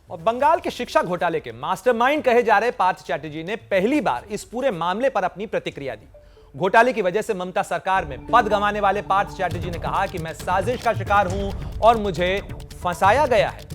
और बंगाल के शिक्षा घोटाले के मास्टरमाइंड कहे जा रहे पार्थ चैटर्जी ने पहली बार इस पूरे मामले पर अपनी प्रतिक्रिया दी। घोटाले की वजह से ममता सरकार में पद गंवाने वाले पार्थ चैटर्जी ने कहा कि मैं साजिश का शिकार हूं और मुझे फंसाया गया है।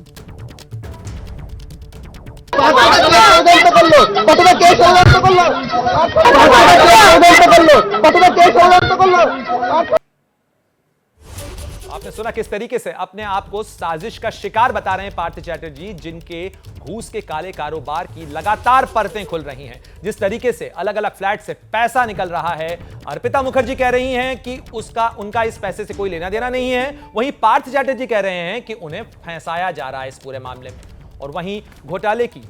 आपने सुना किस तरीके से अपने आप को साजिश का शिकार बता रहे हैं पार्थ चैटर्जी, जिनके घूस के काले कारोबार की लगातार परतें खुल रही हैं। जिस तरीके से अलग अलग फ्लैट से पैसा निकल रहा है, अर्पिता मुखर्जी कह रही हैं कि उनका इस पैसे से कोई लेना देना नहीं है। वहीं पार्थ चैटर्जी कह रहे हैं कि उन्हें फंसाया जा रहा है इस पूरे मामले में। और वहीं घोटाले की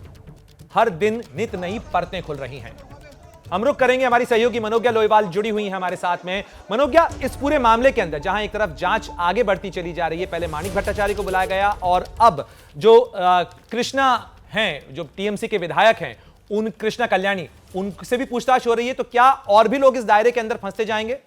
हर दिन नित नई परतें खुल रही हैं। हम रुख करेंगे, हमारी सहयोगी मनोज्ञा लोईवाल जुड़ी हुई है हमारे साथ में। मनोज्ञा, इस पूरे मामले के अंदर जहां एक तरफ जांच आगे बढ़ती चली जा रही है, पहले माणिक भट्टाचार्य को बुलाया गया और अब जो कृष्णा हैं, जो टीएमसी के विधायक हैं, उन कृष्णा कल्याणी, उनसे भी पूछताछ हो रही है, तो क्या और भी लोग इस दायरे के अंदर फंसते जाएंगे?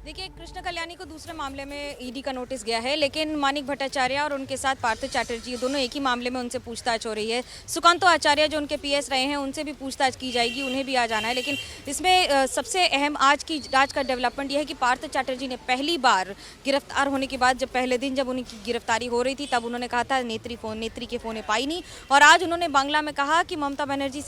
देखिए, कृष्ण कल्याणी को दूसरे मामले में ईडी का नोटिस गया है, लेकिन माणिक भट्टाचार्य और उनके साथ पार्थ चैटर्जी दोनों एक ही मामले में उनसे पूछताछ हो रही है। सुकांतो आचार्य जो उनके पीएस रहे हैं, उनसे भी पूछताछ की जाएगी, उन्हें भी आ जाना है। लेकिन इसमें सबसे अहम आज का डेवलपमेंट यह है कि पार्थ चैटर्जी ने पहली बार गिरफ्तार होने के बाद, जब पहले दिन जब उनकी गिरफ्तारी हो रही थी, तब उन्होंने कहा था नेत्री के फोन पाई नहीं। और आज उन्होंने बांग्ला में कहा कि ममता बनर्जी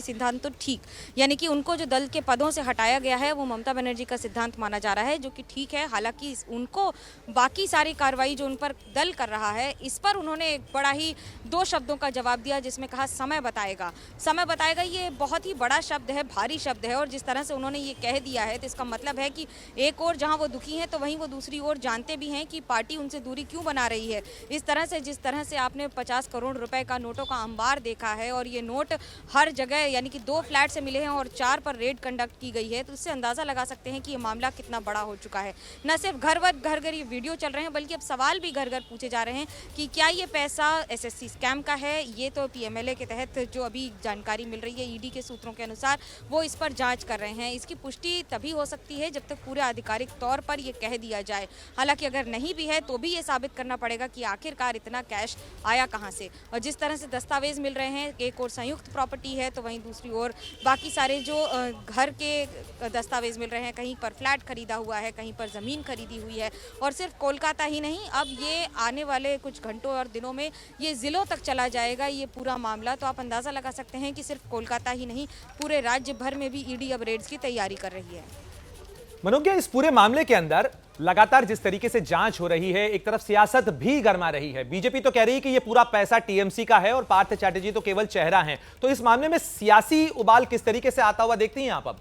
सिद्धांत तो ठीक, यानी कि उनको जो दल के पदों से हटाया गया है वो ममता बनर्जी का सिद्धांत माना जा रहा है, जो कि ठीक है। हालांकि उनको बाकी सारी कार्रवाई जो उन पर दल कर रहा है, इस पर उन्होंने एक बड़ा ही 2 शब्दों का जवाब दिया, जिसमें कहा समय बताएगा। समय बताएगा ये बहुत ही बड़ा शब्द है, भारी शब्द है। और जिस तरह से उन्होंने ये कह दिया है, तो इसका मतलब है कि एक ओर जहां वो दुखी हैं, तो वहीं वो दूसरी ओर जानते भी हैं कि पार्टी उनसे दूरी क्यों बना रही है। इस तरह से जिस तरह से आपने 50 करोड़ रुपए का नोटों का अंबार देखा है, और ये नोट हर जगह, यानी कि 2 फ्लैट से मिले हैं और 4 पर रेड कंडक्ट की गई है, तो उससे अंदाजा लगा सकते हैं कि ये मामला कितना बड़ा हो चुका है। न सिर्फ घर घर ये वीडियो चल रहे हैं, बल्कि अब सवाल भी घर घर पूछे जा रहे हैं कि क्या ये पैसा एसएससी स्कैम का है। ये तो पीएमएलए के तहत जो अभी जानकारी मिल रही है ईडी के सूत्रों के अनुसार, वो इस पर जांच कर रहे हैं। इसकी पुष्टि तभी हो सकती है जब तक पूरे आधिकारिक तौर पर ये कह दिया जाए। हालांकि अगर नहीं भी है तो भी ये साबित करना पड़ेगा कि आखिरकार इतना कैश आया कहाँ से। और जिस तरह से दस्तावेज मिल रहे हैं, एक और संयुक्त प्रॉपर्टी है, तो वहीं दूसरी ओर बाकी सारे जो घर के दस्तावेज मिल रहे हैं, कहीं पर फ्लैट खरीदा हुआ है, कहीं पर ज़मीन खरीदी हुई है। और सिर्फ कोलकाता ही नहीं, अब ये आने वाले कुछ घंटों और दिनों में ये ज़िलों तक चला जाएगा ये पूरा मामला। तो आप अंदाज़ा लगा सकते हैं कि सिर्फ कोलकाता ही नहीं, पूरे राज्य भर में भी ईडी अब रेड्स की तैयारी कर रही है। मनोज्ञा, इस पूरे मामले के अंदर लगातार जिस तरीके से जांच हो रही है, एक तरफ सियासत भी गरमा रही है। बीजेपी तो कह रही है कि ये पूरा पैसा टीएमसी का है और पार्थ चैटर्जी तो केवल चेहरा हैं। तो इस मामले में सियासी उबाल किस तरीके से आता हुआ देखती हैं आप? अब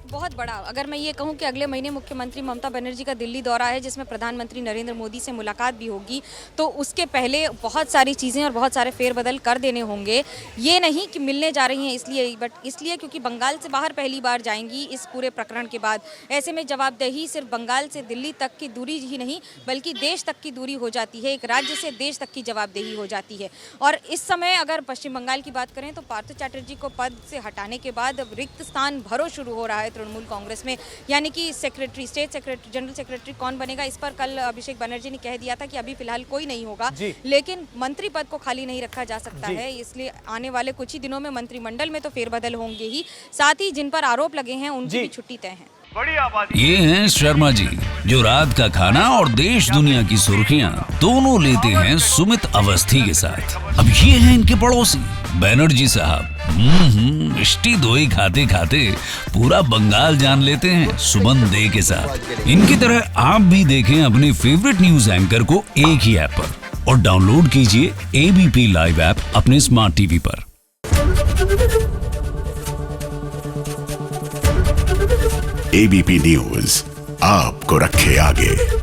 बहुत बड़ा, अगर मैं ये कहूँ कि अगले महीने मुख्यमंत्री ममता बनर्जी का दिल्ली दौरा है, जिसमें प्रधानमंत्री नरेंद्र मोदी से मुलाकात भी होगी, तो उसके पहले बहुत सारी चीज़ें और बहुत सारे फेरबदल कर देने होंगे। ये नहीं कि मिलने जा रही हैं इसलिए, बट इसलिए क्योंकि बंगाल से बाहर पहली बार जाएंगी इस पूरे प्रकरण के बाद। ऐसे में जवाबदेही सिर्फ बंगाल से दिल्ली तक की दूरी ही नहीं, बल्कि देश तक की दूरी हो जाती है। एक राज्य से देश तक की जवाबदेही हो जाती है। और इस समय अगर पश्चिम बंगाल की बात करें, तो पार्थ चैटर्जी को पद से हटाने के बाद अब रिक्त स्थान भरो शुरू हो रहा है तृणमूल कांग्रेस में। यानी कि जनरल सेक्रेटरी कौन बनेगा, इस पर कल अभिषेक बनर्जी ने कह दिया था कि अभी फिलहाल कोई नहीं होगा, लेकिन मंत्री पद को खाली नहीं रखा जा सकता है। इसलिए आने वाले कुछ ही दिनों में मंत्रिमंडल में तो फेरबदल होंगे ही, साथ ही जिन पर आरोप लगे हैं उनकी भी छुट्टी तय है। ये हैं शर्मा जी, जो रात का खाना और देश दुनिया की सुर्खियां दोनों लेते हैं सुमित अवस्थी के साथ। अब ये हैं इनके पड़ोसी बनर्जी साहब। मिष्टी दोई खाते खाते पूरा बंगाल जान लेते हैं सुमन दे के साथ। इनकी तरह आप भी देखें अपने फेवरेट न्यूज एंकर को एक ही ऐप पर, और डाउनलोड कीजिए एबीपी लाइव ऐप अपने स्मार्ट टीवी पर। एबीपी न्यूज आपको रखे आगे।